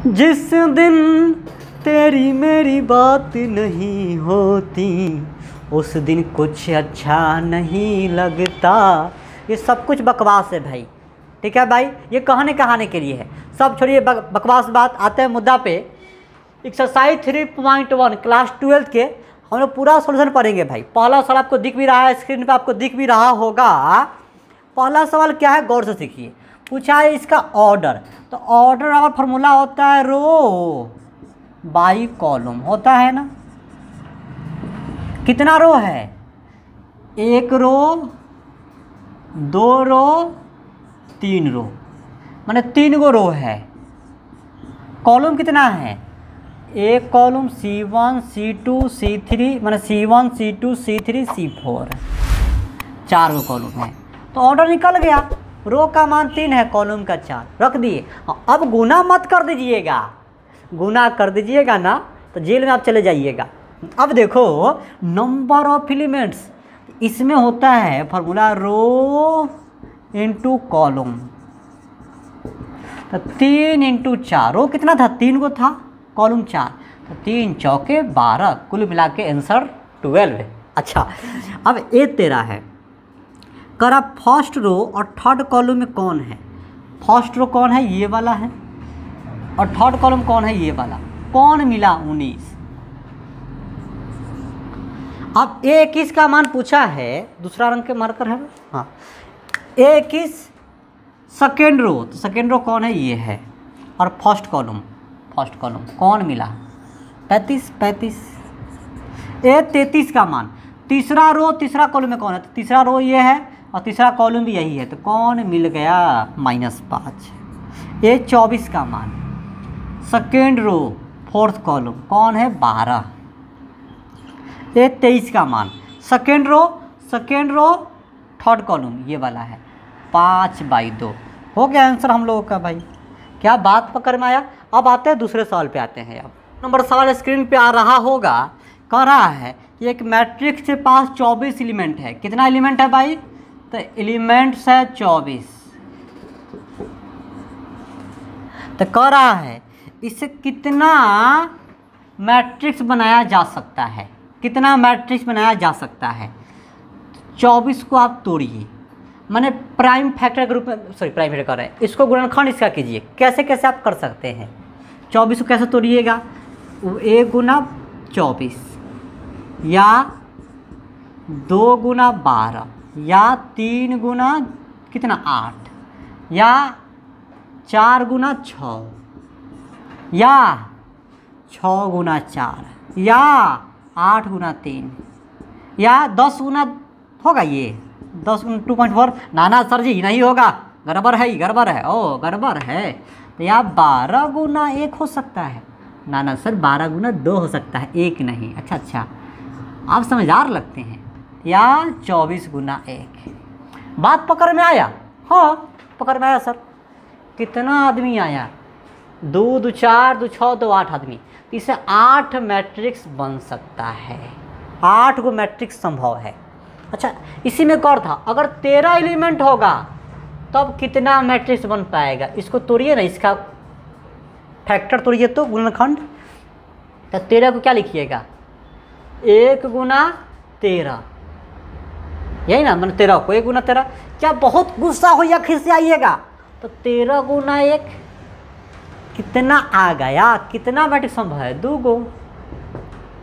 जिस दिन तेरी मेरी बात नहीं होती उस दिन कुछ अच्छा नहीं लगता। ये सब कुछ बकवास है भाई, ठीक है भाई, ये कहने कहाने के लिए है। सब छोड़िए बकवास बात, आते हैं मुद्दा पे। एक्सरसाइज 3.1 क्लास 12 के हम लोग पूरा सोल्यूशन पढ़ेंगे भाई। पहला सवाल आपको दिख भी रहा है, स्क्रीन पे आपको दिख भी रहा होगा। पहला सवाल क्या है, गौर से सीखिए। पूछा है इसका ऑर्डर, तो ऑर्डर और फार्मूला होता है रो बाई कॉलम, होता है ना। कितना रो है, एक रो, दो रो, तीन रो, माने 3 गो रो है। कॉलम कितना है, एक कॉलम C1 C2 C3, माने C1 C2 C3 C4, 4 गो कॉलम है। तो ऑर्डर निकल गया, रो का मान 3 है, कॉलम का 4, रख दिए। अब गुना मत कर दीजिएगा, गुना कर दीजिएगा ना तो जेल में आप चले जाइएगा। अब देखो नंबर ऑफ एलिमेंट्स, इसमें होता है फार्मूला रो इंटू कॉलम, तो 3 इंटू 4, रो कितना था, 3 गो था, कॉलम 4, तो 3 चौके 12, कुल मिला के आंसर 12। अच्छा अब ए तेरा है, करा फर्स्ट रो और थर्ड कॉलम में कौन है। फर्स्ट रो कौन है, ये वाला है, और थर्ड कॉलम कौन है, ये वाला। कौन मिला, 19। अब A21 का मान पूछा है, दूसरा रंग के मार्कर है, हाँ। A21 सेकेंड रो, तो सेकेंड रो कौन है, ये है, और फर्स्ट कॉलम कौन मिला, 35। A33 का मान, तीसरा रो तीसरा कॉलम में कौन है, तो तीसरा रो ये है और तीसरा कॉलम भी यही है, तो कौन मिल गया, -5। A24 का मान, सेकेंड रो फोर्थ कॉलम कौन है, 12। A23 का मान, सेकेंड रो थर्ड कॉलम ये वाला है, 5/2। हो गया आंसर हम लोगों का भाई। क्या बात पकड़ में आया। अब आते हैं दूसरे सवाल पे आते हैं। अब नंबर सवाल स्क्रीन पे आ रहा होगा, कह रहा है कि एक मैट्रिक्स के पास 24 एलिमेंट है। कितना एलिमेंट है भाई, तो एलिमेंट्स है 24। तो कह रहा है इससे कितना मैट्रिक्स बनाया जा सकता है, कितना मैट्रिक्स बनाया जा सकता है। 24 को आप तोड़िए, माने प्राइम फैक्टर के रूप में, सॉरी प्राइम फैक्टर कर रहे हैं, इसको गुणनखंड इसका कीजिए। कैसे कैसे आप कर सकते हैं, 24 को कैसे तोड़िएगा, 1 गुना 24, या 2 गुना 12, या 3 गुना कितना 8, या 4 गुना 6, या 6 गुना 4, या 8 गुना 3, या 10 गुना होगा, ये 10 गुना 2.4। नाना सर जी नहीं होगा, गड़बड़ है, गड़बड़ है, ओ गड़बड़ है। तो या 12 गुना 1 हो सकता है, नाना सर 12 गुना 2 हो सकता है, 1 नहीं। अच्छा आप समझदार लगते हैं। या 24 गुना 1। बात पकड़ में आया, हाँ पकड़ में आया सर। कितना आदमी आया, 2 2 4 2 6 2 8 आदमी, इससे 8 मैट्रिक्स बन सकता है, 8 गो मैट्रिक्स संभव है। अच्छा इसी में कौर था, अगर 13 एलिमेंट होगा तब कितना मैट्रिक्स बन पाएगा। इसको तोड़िए ना, इसका फैक्टर तोड़िए तो गुणनखंड। तो 13 को क्या लिखिएगा, 1 गुना 13, यही ना, मैंने 13 को 1 गुना 13। क्या बहुत गुस्सा हो या खिस आइएगा, तो 13 गुना 1 कितना आ गया, कितना मैट्रिक्स संभव है, 2 गो।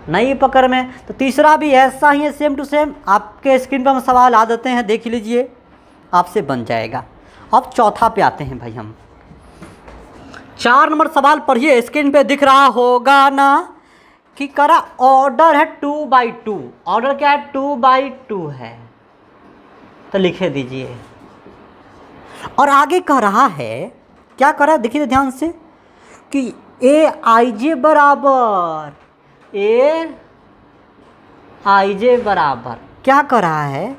नहीं पकड़ में, तो तीसरा भी ऐसा ही है, सेम टू सेम। आपके स्क्रीन पर हम सवाल आ देते हैं, देख लीजिए, आपसे बन जाएगा। अब चौथा पे आते हैं भाई हम। 4 नंबर सवाल पढ़िए, स्क्रीन पे दिख रहा होगा ना, कि करा ऑर्डर है 2/2। ऑर्डर क्या है, 2/2 है, तो लिखे दीजिए। और आगे कह रहा है, क्या कर रहा है देखिए ध्यान से, कि Aij बराबर Aij बराबर क्या कर रहा है,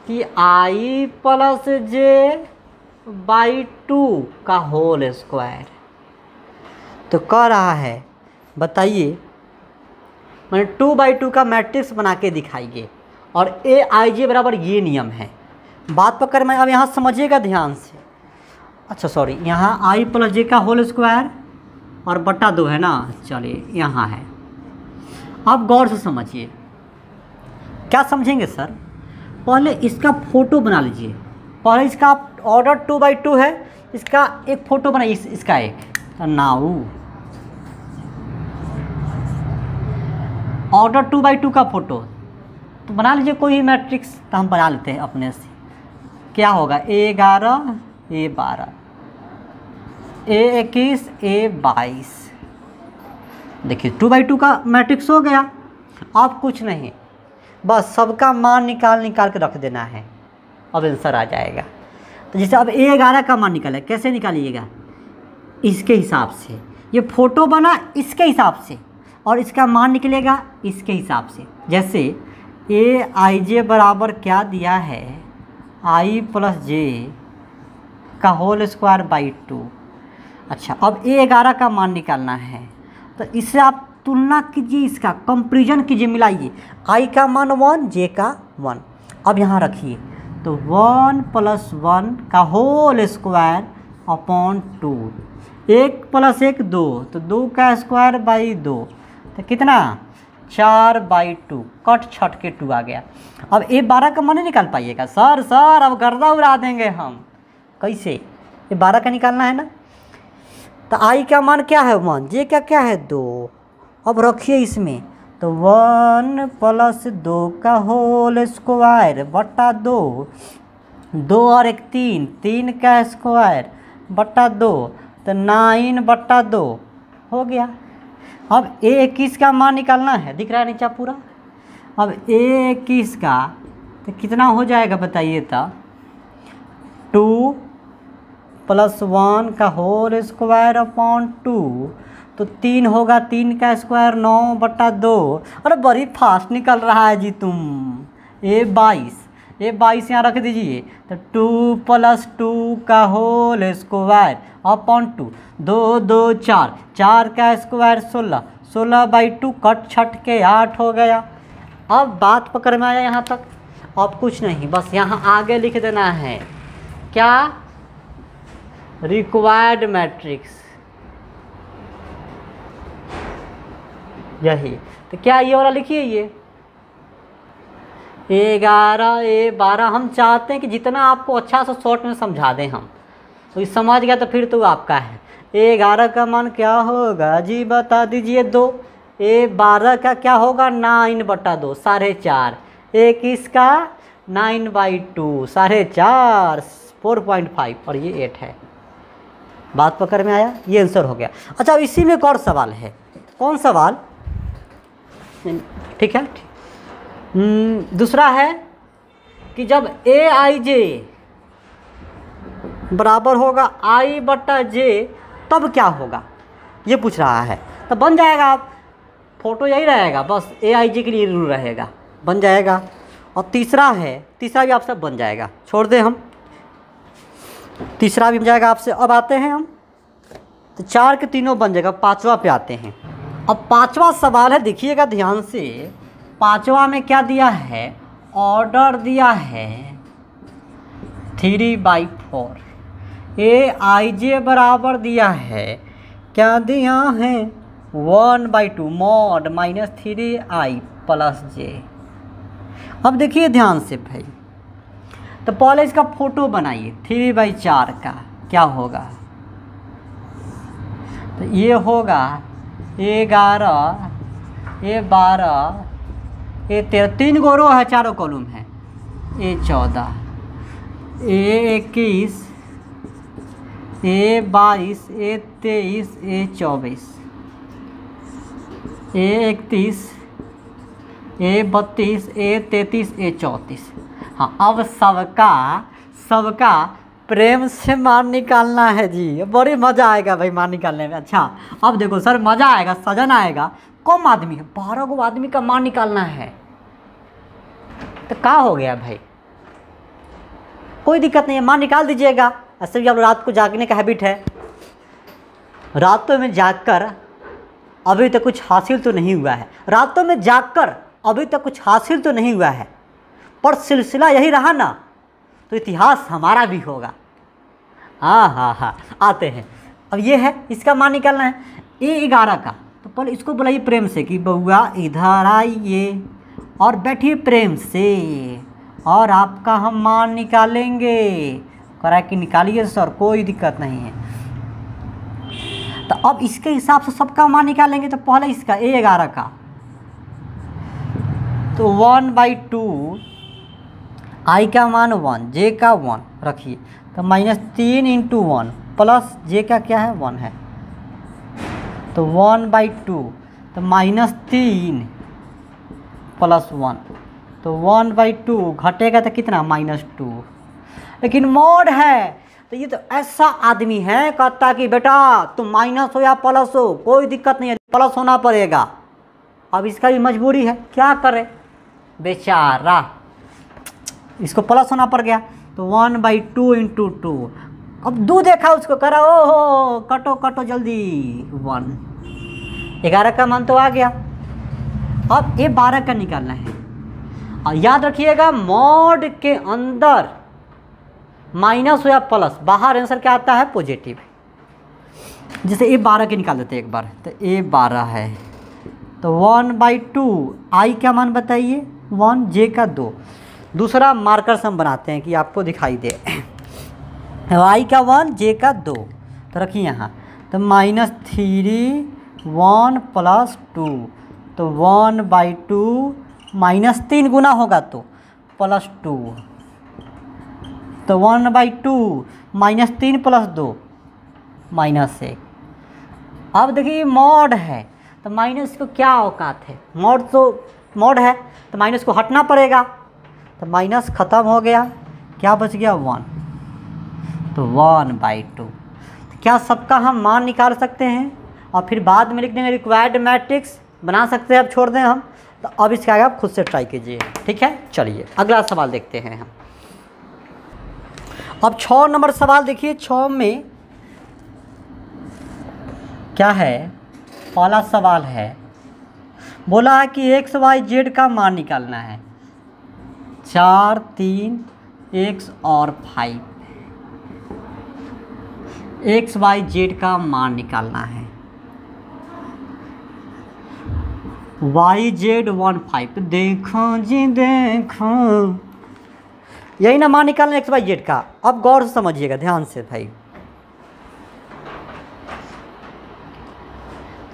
कि I + j/2 का होल स्क्वायर। तो कह रहा है, बताइए, मैंने 2/2 का मैट्रिक्स बना के दिखाइए, और Aij बराबर ये नियम है। बात पकड़ में अब यहाँ समझिएगा ध्यान से। अच्छा सॉरी, यहाँ i + j का होल स्क्वायर और बटा 2 है ना, चलिए यहाँ है। आप गौर से समझिए, क्या समझेंगे सर? पहले इसका फ़ोटो बना लीजिए। पहले इसका ऑर्डर 2x2 है, इसका एक फ़ोटो बनाइए, इसका एक नाउ ऑर्डर 2x2 का फ़ोटो तो बना लीजिए कोई भी मैट्रिक्स। तो हम बना लेते हैं अपने से। क्या होगा? A11 A12 A21 A22। देखिए 2x2 का मैट्रिक्स हो गया। अब कुछ नहीं, बस सबका मान निकाल के रख देना है, अब आंसर आ जाएगा। तो जैसे अब A11 का मान निकाले, कैसे निकालिएगा? इसके हिसाब से। ये फ़ोटो बना इसके हिसाब से और इसका मान निकलेगा इसके हिसाब से। जैसे Aij बराबर क्या दिया है? I + j का होल स्क्वायर बाई 2। अच्छा, अब A11 का मान निकालना है, तो इससे आप तुलना कीजिए, इसका कंपैरिजन कीजिए, मिलाइए। I का मान 1, j का 1। अब यहाँ रखिए, तो 1 + 1 का होल स्क्वायर अपॉन 2। 1 + 1 2, तो 2 का स्क्वायर बाई 2, तो कितना? 4/2। कट छट के 2 आ गया। अब A12 का मान नहीं निकाल पाइएगा सर? अब गर्दा उड़ा देंगे हम। कैसे? A12 का निकालना है ना, तो I का मान क्या है? 1, J का क्या है? 2। अब रखिए इसमें, तो 1 + 2 का होल स्क्वायर बटा 2, 2 और 1 3, 3 का स्क्वायर बटा 2, तो 9/2 हो गया। अब A21 का मान निकालना है, दिख रहा है नीचे पूरा। अब A21 का तो कितना हो जाएगा बताइए? तो 2 + 1 का होल स्क्वायर अपॉन 2, तो 3 होगा, 3 का स्क्वायर 9/2। अरे बड़ी फास्ट निकल रहा है जी तुम। A22 यहाँ रख दीजिए, तो 2 + 2 का होल स्क्वायर अपॉन 2, 2 2 4, 4 का स्क्वायर 16, 16/2 कट छट के 8 हो गया। अब बात पकड़ में आया यहाँ तक? अब कुछ नहीं, बस यहाँ आगे लिख देना है क्या? रिक्वायर्ड मैट्रिक्स, यही। तो क्या ये वाला लिखिए, ये A11 A12। हम चाहते हैं कि जितना आपको अच्छा से शॉर्ट में समझा दें हम, तो ये समझ गया तो फिर तो आपका है। A11 का मान क्या होगा जी? बता दीजिए। 2। A12 का क्या होगा? 9/2, 4.5। A21 का 9/2, 4.5, 4.5, और ये 8 है। बात पकड़ में आया? ये आंसर हो गया। अच्छा, इसी में एक और सवाल है। कौन सवाल? ठीक है, दूसरा है कि जब Aij बराबर होगा I/j तब क्या होगा, ये पूछ रहा है। तो बन जाएगा, आप फोटो यही रहेगा, बस Aij के लिए रूल रहेगा, बन जाएगा। और तीसरा है, तीसरा भी आपसे बन जाएगा, छोड़ दें हम, तीसरा भी बन जाएगा आपसे। अब आते हैं हम, तो 4 के तीनों बन जाएगा। 5वां पे आते हैं। अब 5वां सवाल है, देखिएगा ध्यान से। 5वां में क्या दिया है? ऑर्डर दिया है 3/4। Aij बराबर दिया है, क्या दिया है? 1/2 mod -3i + j। अब देखिए ध्यान से भाई, तो पहले इसका फ़ोटो बनाइए 3/4 का। क्या होगा? तो ये होगा A11 A12 A13, 3 गो रो है, 4 कॉलम है। A14 A21 A22 A23 A24 A31 A32 A33 A34। हाँ, अब सबका प्रेम से मान निकालना है जी। बड़ी मज़ा आएगा भाई मान निकालने में। अच्छा, अब देखो सर, मज़ा आएगा, सजन आएगा। कम आदमी है, 12 गो आदमी का मान निकालना है, तो क्या हो गया भाई? कोई दिक्कत नहीं है, मान निकाल दीजिएगा। ऐसे भी अब रात को जागने का हैबिट है, रातों में जागकर अभी तक कुछ हासिल तो नहीं हुआ है, रातों में जागकर अभी तक कुछ हासिल तो नहीं हुआ है, पर सिलसिला यही रहा ना, तो इतिहास हमारा भी होगा। हाँ, आते हैं। अब ये है, इसका मान निकालना है। A11 का, तो पहले इसको बुलाइए प्रेम से कि बउआ इधर आइए और बैठिए प्रेम से और आपका हम मान निकालेंगे। करा कि निकालिए सर, कोई दिक्कत नहीं है। तो अब इसके हिसाब से सबका मान निकालेंगे। तो पहले इसका A11 का, तो 1/2 I का मान 1, J का 1 रखिए, तो -3 × 1 प्लस J का क्या है 1 है, तो 1/2, तो -3 प्लस 1, तो 1/2 घटेगा तो कितना -2। लेकिन मॉड है तो ये तो ऐसा आदमी है कहता कि बेटा तुम माइनस हो या प्लस हो कोई दिक्कत नहीं है, प्लस होना पड़ेगा। अब इसका भी मजबूरी है, क्या करे बेचारा, इसको प्लस होना पड़ गया। तो 1/2 × 2, अब 2 देखा उसको, करा ओहो कटो कटो जल्दी 1, 11 का मान तो आ गया। अब ये 12 का निकालना है। और याद रखिएगा मॉड के अंदर माइनस हो या प्लस, बाहर आंसर क्या आता है पॉजिटिव। जैसे A12 के निकाल देते हैं एक बार, तो A12 है तो 1/2 I का मान बताइए 1, J का 2। दूसरा मार्कर से हम बनाते हैं कि आपको दिखाई दे। I का 1, J का 2, तो रखिए यहाँ, तो -3 1 + 2, तो 1/2 -3 गुना होगा तो +2, तो 1/2 -3 + 2 -1। अब देखिए मॉड है तो माइनस को क्या औकात है, मॉड तो मॉड है तो माइनस को हटना पड़ेगा, तो माइनस ख़त्म हो गया, क्या बच गया 1, तो 1/2। क्या सबका हम मान निकाल सकते हैं और फिर बाद में लिख देंगे रिक्वायर्ड मैट्रिक्स बना सकते हैं। अब छोड़ दें हम, तो अब इसका आगे आप खुद से ट्राई कीजिए, ठीक है। चलिए अगला सवाल देखते हैं हम। अब 6 नंबर सवाल देखिए। 6 में क्या है, पहला सवाल है, बोला है कि x y z का मान निकालना है, 4 3 x और 5, x y z का मान निकालना है, y z 1 5। देखो जी देखो, यही ना मान निकालना x y z का। अब गौर से समझिएगा ध्यान से भाई,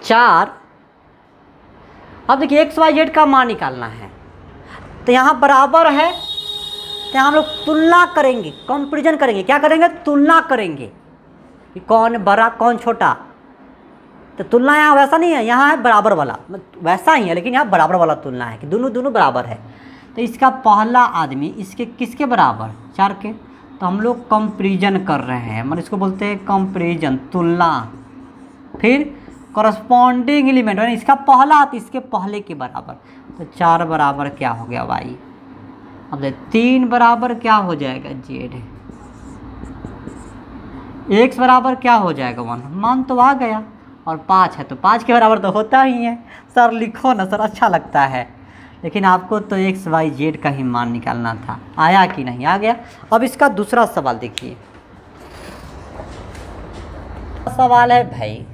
4, अब देखिए x y z का मान निकालना है, तो यहाँ बराबर है तो यहाँ हम लोग तुलना करेंगे, कंपैरिजन करेंगे। क्या करेंगे, तुलना करेंगे कि कौन बड़ा कौन छोटा। तो तुलना यहाँ वैसा नहीं है, यहाँ है बराबर वाला, वैसा ही है लेकिन यहाँ बराबर वाला तुलना है कि दोनों दोनों बराबर है। तो इसका पहला आदमी इसके किसके बराबर, 4 के, तो हम लोग कंपैरिजन कर रहे हैं, मतलब इसको बोलते हैं कंपैरिजन, तुलना। फिर कॉरस्पॉन्डिंग एलिमेंट, यानी इसका पहला तो इसके पहले के बराबर, तो 4 बराबर क्या हो गया y। अब 3 बराबर क्या हो जाएगा z, x बराबर क्या हो जाएगा 1, मान तो आ गया, और 5 है तो 5 के बराबर तो होता ही है। सर लिखो ना सर, अच्छा लगता है, लेकिन आपको तो x y z का ही मान निकालना था। आया कि नहीं, आ गया। अब इसका दूसरा सवाल देखिए। सवाल है भाई,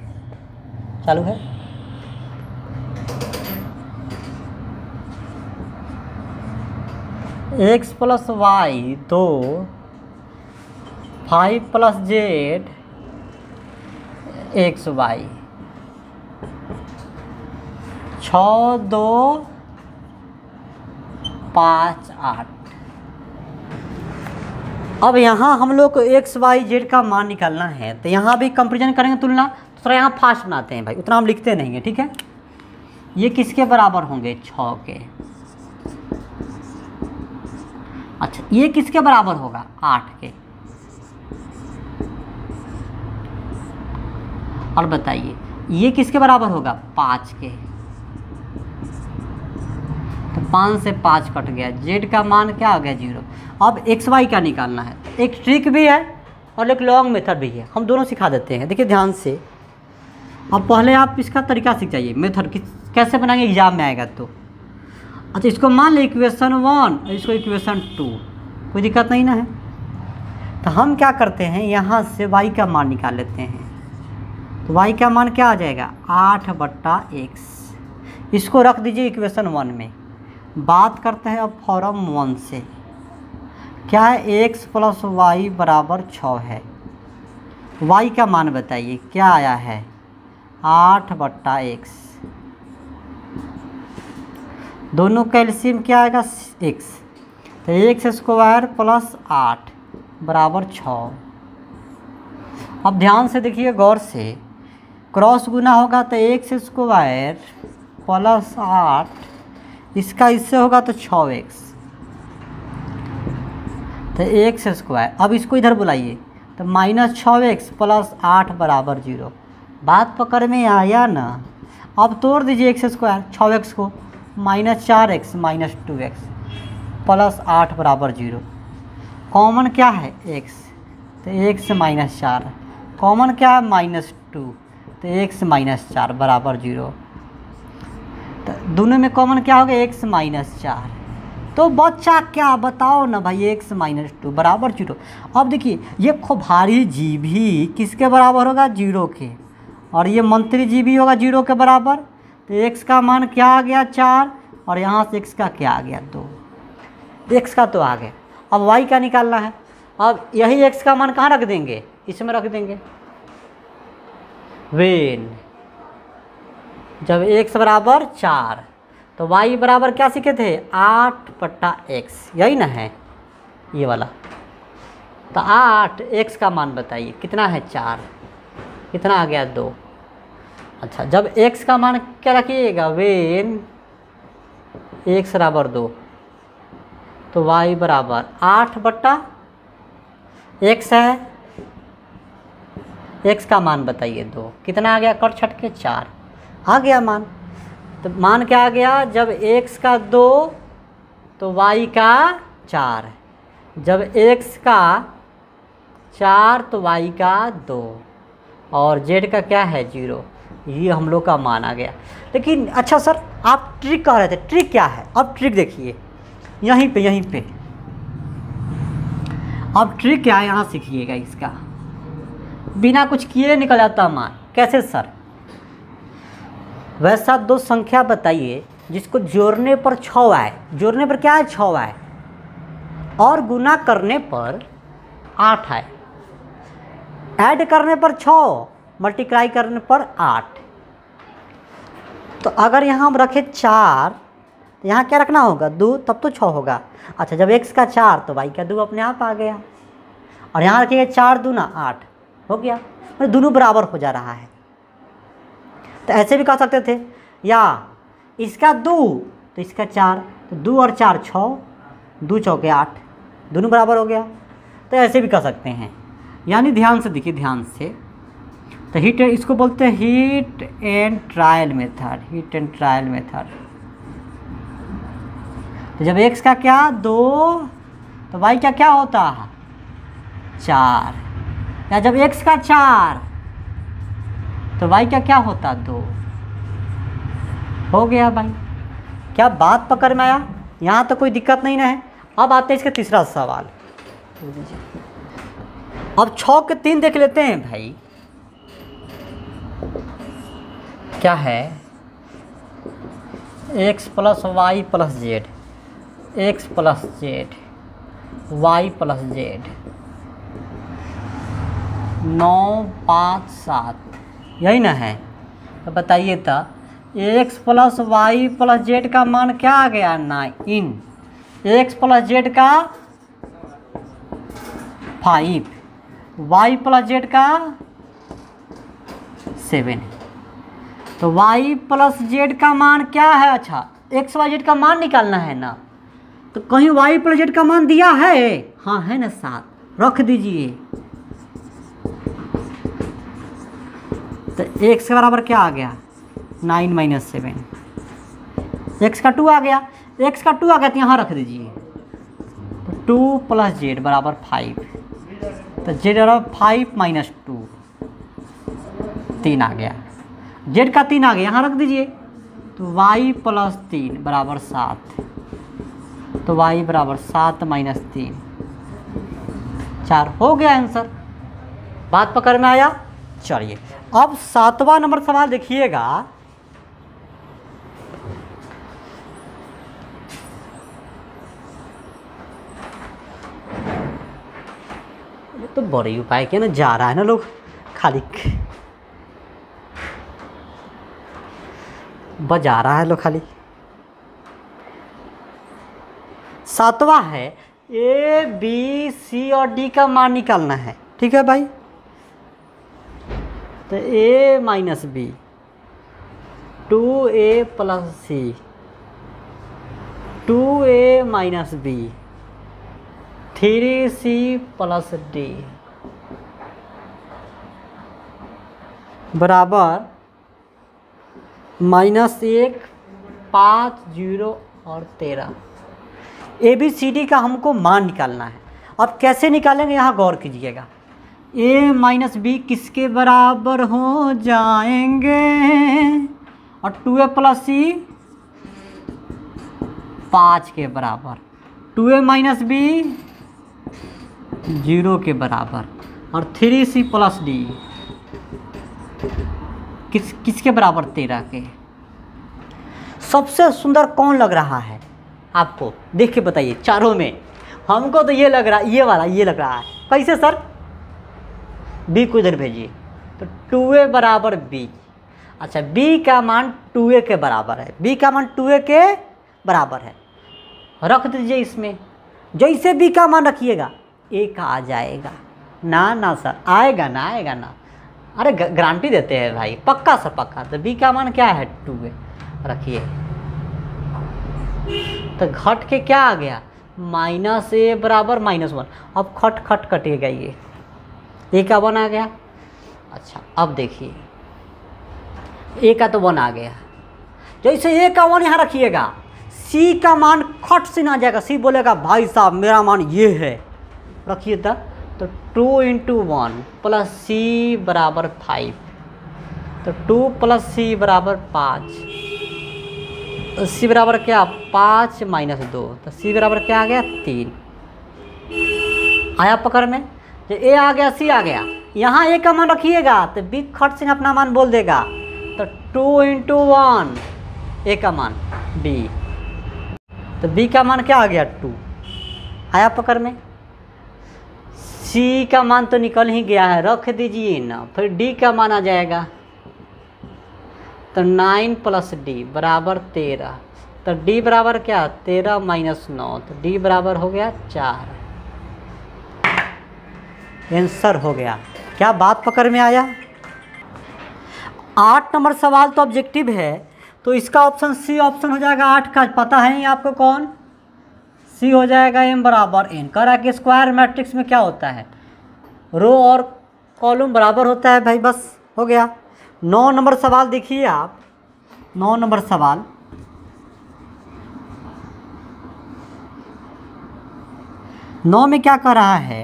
चालू है, x + y तो 5 + z x y, 6 2 5 8। अब यहाँ हम लोग को x y z का मान निकालना है, तो यहाँ भी कंपैरिजन करेंगे, तुलना। तो थोड़ा यहाँ फास्ट बनाते हैं भाई, उतना हम लिखते नहीं हैं, ठीक है। ये किसके बराबर होंगे, 6 के। अच्छा ये किसके बराबर होगा, 8 के। और बताइए ये किसके बराबर होगा, 5 के। तो 5 से 5 कट गया, z का मान क्या हो गया 0। अब x y का निकालना है, एक ट्रिक भी है और एक लॉन्ग मेथड भी है, हम दोनों सिखा देते हैं। देखिए ध्यान से, अब पहले आप इसका तरीका सीख जाइए, मेथड कैसे बनाएंगे, एग्जाम में आएगा तो। अच्छा इसको मान लें इक्वेशन 1, इसको इक्वेशन 2, कोई दिक्कत नहीं ना है। तो हम क्या करते हैं, यहाँ से y का मान निकाल लेते हैं, तो y का मान क्या आ जाएगा 8/x। इसको रख दीजिए इक्वेशन 1 में। बात करते हैं अब फॉर्म 1 से। क्या है x + y = 6 है। y का मान बताइए क्या आया है 8/x। दोनों का एलसीएम क्या आएगा x। तो x² + 8 = 6। अब ध्यान से देखिए गौर से, क्रॉस गुना होगा तो x² + 8, इसका इससे होगा तो 6x, तो x²। अब इसको इधर बुलाइए तो -6x + 8 = 0। बात पकड़ में आया ना। अब तोड़ दीजिए x² 6x को, -4x - 2x + 8 = 0। कॉमन क्या है x, तो x - 4। कॉमन क्या है -2, तो x - 4 = 0। तो दोनों में कॉमन क्या हो गया x - 4। तो बच्चा क्या बताओ ना भाई x - 2 = 0। अब देखिए ये खुभारी जी भी किसके बराबर होगा 0 के, और ये मंत्री जी भी होगा 0 के बराबर। तो x का मान क्या आ गया 4, और यहाँ से x का क्या आ गया 2। x का तो आ गया। अब y का निकालना है। अब यही x का मान कहाँ रख देंगे, इसमें रख देंगे। वेन जब x = 4 तो y बराबर क्या सीखे थे 8/x, यही ना है ये वाला। तो 8, x का मान बताइए कितना है 4, कितना आ गया 2। अच्छा जब x का मान क्या रखिएगा वेन x = 2 तो y बराबर 8/x है। x का मान बताइए 2, कितना आ गया कट छट के 4 आ गया मान। तो मान क्या आ गया, जब x का 2 तो y का 4, जब x का 4 तो y का 2, और z का क्या है 0। ये हम लोग का मान आ गया। लेकिन अच्छा सर आप ट्रिक कह रहे थे, ट्रिक क्या है। अब ट्रिक देखिए यहीं पे अब ट्रिक क्या है यहाँ सीखिएगा। इसका बिना कुछ किए निकल जाता मान। कैसे सर, वैसा दो संख्या बताइए जिसको जोड़ने पर 6 आए। जोड़ने पर क्या है 6 आए, और गुना करने पर 8 आए। ऐड करने पर 6, मल्टीप्लाई करने पर 8। तो अगर यहाँ हम रखें 4, तो यहाँ क्या रखना होगा 2, तब तो 6 होगा। अच्छा जब x का 4 तो y का 2 अपने आप आ गया, और यहाँ रखिए 4 दूना 8 हो गया। मतलब दोनों बराबर हो जा रहा है। तो ऐसे भी कह सकते थे, या इसका 2 तो इसका 4, तो 2 और 4 6, 2 चौके 8, दोनों बराबर हो गया। तो ऐसे भी कह सकते हैं। यानी ध्यान से देखिए, ध्यान से। तो इसको बोलते हैं heat and trial method. Heat and trial method. तो जब x का क्या 2 तो y का क्या होता है 4, या जब x का 4 तो y का क्या होता 2। हो गया भाई। क्या बात पकड़ में आया, यहाँ तो कोई दिक्कत नहीं ना है। अब आते हैं इसका तीसरा सवाल। अब 6 के 3 देख लेते हैं भाई। क्या है x + y + z, x + z, y + z, 9 5 7, यही ना है। तो बताइए तो x + y + z का मान क्या आ गया 9, x + z का 5, y + z का 7। तो y + z का मान क्या है। अच्छा x y z का मान निकालना है ना, तो कहीं y + z का मान दिया है। हाँ है ना 7, रख दीजिए। तो x के बराबर क्या आ गया 9 - 7, x का 2 आ गया। x का 2 आ गया तो यहाँ रख दीजिए। तो 2 + z = 5, तो z बराबर 5 - 2, 3 आ गया। z का 3 आ गया, यहाँ रख दीजिए। तो y + 3 = 7, तो y बराबर 7 - 3, 4 हो गया आंसर। बात पकड़ में आया। चलिए अब 7वां नंबर सवाल देखिएगा। तो बड़े उपाय के ना जा रहा है ना लोग खाली बजा रहा है लोग खाली। 7वां है ए बी सी और डी का मान निकालना है। ठीक है भाई, तो A minus B 2a plus C 2a minus B 3c plus D बराबर -1 5 0 और 13। ए बी सी डी का हमको मान निकालना है। अब कैसे निकालेंगे यहाँ गौर कीजिएगा। ए माइनस बी किसके बराबर हो जाएंगे और 2a प्लस सी 5 के बराबर, 2a माइनस बी 0 के बराबर और 3c प्लस डी किसके बराबर 13 के। सबसे सुंदर कौन लग रहा है आपको, देख के बताइए चारों में। हमको तो ये लग रहा है, ये वाला ये लग रहा है। कैसे सर? बी को इधर भेजिए तो 2a बराबर बी। अच्छा, बी का मान 2a के बराबर है, बी का मान 2a के बराबर है, रख दीजिए इसमें। जैसे बी का मान रखिएगा ए का आ जाएगा। ना सर, आएगा ना, आएगा ना। अरे गारंटी देते हैं भाई, पक्का सर पक्का। तो बी का मान क्या है 2a रखिए, तो घट के क्या आ गया -a बराबर -1। अब खट कटेगा, ये ए का 1 आ गया। अच्छा, अब देखिए ए का तो 1 आ गया। जैसे ए का 1 यहाँ रखिएगा, सी का मान खट से ना जाएगा। सी बोलेगा भाई साहब मेरा मान ये है, रखिए तो 2 × 1 प्लस सी बराबर 5, तो 2 प्लस सी बराबर 5। सी बराबर क्या 5 - 2, तो सी बराबर क्या आ गया 3। आया पकड़ में? जो ए आ गया सी आ गया, यहाँ ए का मान रखिएगा तो बी खट से अपना मान बोल देगा। तो 2 × 1 ए का मान बी, तो बी का मान क्या आ गया 2। आया पकड़ में? सी का मान तो निकल ही गया है, रख दीजिए ना। फिर डी का मान आ जाएगा, तो 9 प्लस डी बराबर 13। तो डी बराबर क्या 13 - 9, तो डी बराबर हो गया 4। आंसर हो गया। क्या बात पकड़ में आया? 8 नंबर सवाल तो ऑब्जेक्टिव है, तो इसका ऑप्शन सी ऑप्शन हो जाएगा 8 का। पता है ही आपको कौन? सी हो जाएगा m बराबर n। कह रहा है कि स्क्वायर मैट्रिक्स में क्या होता है, रो और कॉलम बराबर होता है भाई, बस हो गया। 9 नंबर सवाल देखिए आप। 9 नंबर सवाल, नौ में क्या कह रहा है,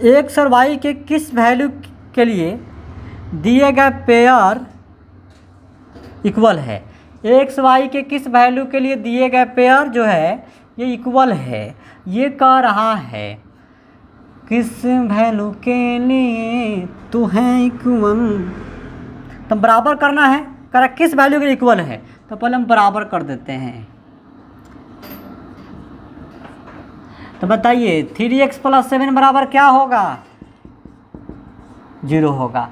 एक्स और वाई के किस वैल्यू के लिए दिए गए पेयर इक्वल है। एक्स वाई के किस वैल्यू के लिए दिए गए पेयर जो है ये इक्वल है। ये कह रहा है किस वैल्यू के लिए तो है इक्वल, तो बराबर करना है। कह रहा किस वैल्यू के लिए इक्वल है, तो पहले हम बराबर कर देते हैं। तो बताइए 3x + 7 बराबर क्या होगा 0 होगा।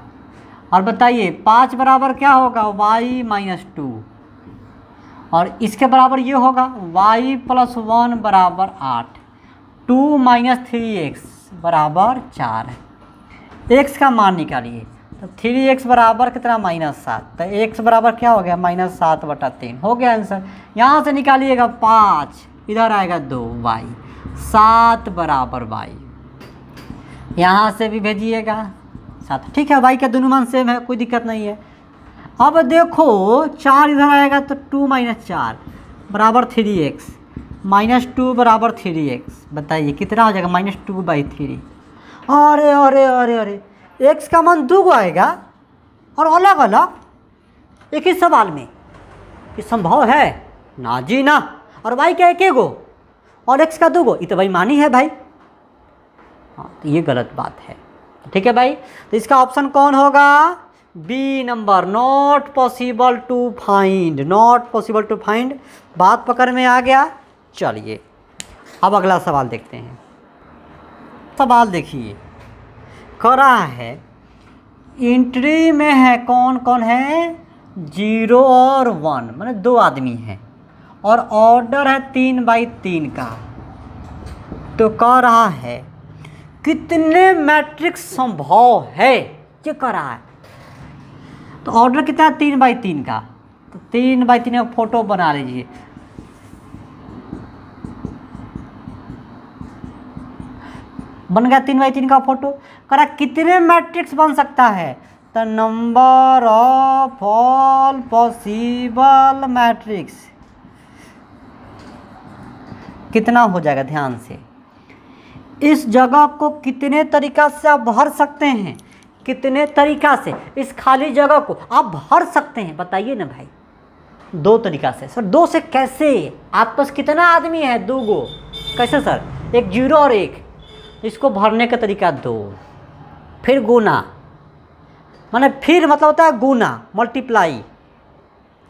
और बताइए 5 बराबर क्या होगा y - 2, और इसके बराबर ये होगा y + 1 बराबर 8, 2 - 3x बराबर 4। x का मान निकालिए, तो 3x बराबर कितना -7, तो x बराबर क्या हो गया -7/3 हो गया आंसर। यहाँ से निकालिएगा 5, इधर आएगा 2 y, 7 बराबर y, यहाँ से भी भेजिएगा 7। ठीक है, y का दोनों मान सेम है, कोई दिक्कत नहीं है। अब देखो 4 इधर आएगा तो 2 - 4 बराबर 3x, -2 बराबर 3x। बताइए कितना हो जाएगा -2/3। अरे अरे अरे अरे, x का मान 2 आएगा और अलग अलग एक ही सवाल में, ये संभव है ना जी ना। और y का 1 गो और x का 2 गो, ये तो बेईमानी है भाई। हाँ, तो ये गलत बात है। ठीक है भाई, तो इसका ऑप्शन कौन होगा? B number, not possible to find, not possible to find. बात पकड़ में आ गया। चलिए अब अगला सवाल देखते हैं। सवाल देखिए, कह रहा है एंट्री में है कौन कौन है? 0 और 1, माने 2 आदमी हैं और ऑर्डर है 3x3 का। तो कह रहा है कितने मैट्रिक्स संभव है, ये कह रहा है। तो ऑर्डर कितना है? 3x3 का। तो 3x3 का फोटो बना लीजिए। बन गया 3x3 का फोटो। कह रहा कितने मैट्रिक्स बन सकता है? The number of all possible matrix कितना हो जाएगा? ध्यान से, इस जगह को कितने तरीका से आप भर सकते हैं? कितने तरीका से इस खाली जगह को आप भर सकते हैं, बताइए ना भाई। 2 तरीका से। सर 2 से कैसे? आप पास कितना आदमी है? 2 गो। कैसे सर? एक 0 और 1, इसको भरने का तरीका 2, फिर गुना, माने फिर मतलब होता है गुना, मल्टीप्लाई।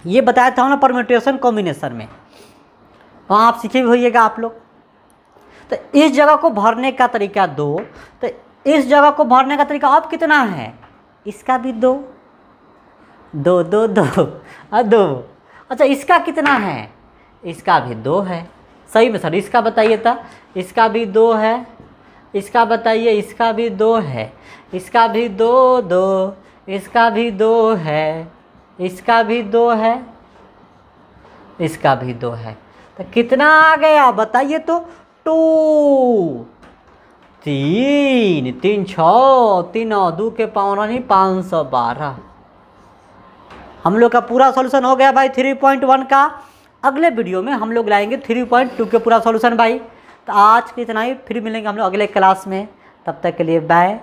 ये बताया था ना परम्यूटेशन कॉम्बिनेशन में, वहाँ आप सीखे भी होइएगा आप लोग। तो इस जगह को भरने का तरीका 2, तो इस जगह को भरने का तरीका अब कितना है? इसका भी 2, 2 2 2 2। अच्छा इसका कितना है? इसका भी 2 है। सही में सर, इसका बताइए था। इसका भी 2 है। इसका बताइए, इसका भी 2 है। इसका भी 2 2, इसका भी 2 है, इसका भी 2 है, इसका भी 2 है। तो कितना आ गया बताइए तो? 2 3 3 6 3 और 2 के पावर नहीं 512। हम लोग का पूरा सॉल्यूशन हो गया भाई 3.1 का। अगले वीडियो में हम लोग लाएंगे 3.2 के पूरा सॉल्यूशन भाई। तो आज के इतना ही, फिर मिलेंगे हम लोग अगले क्लास में। तब तक के लिए बाय।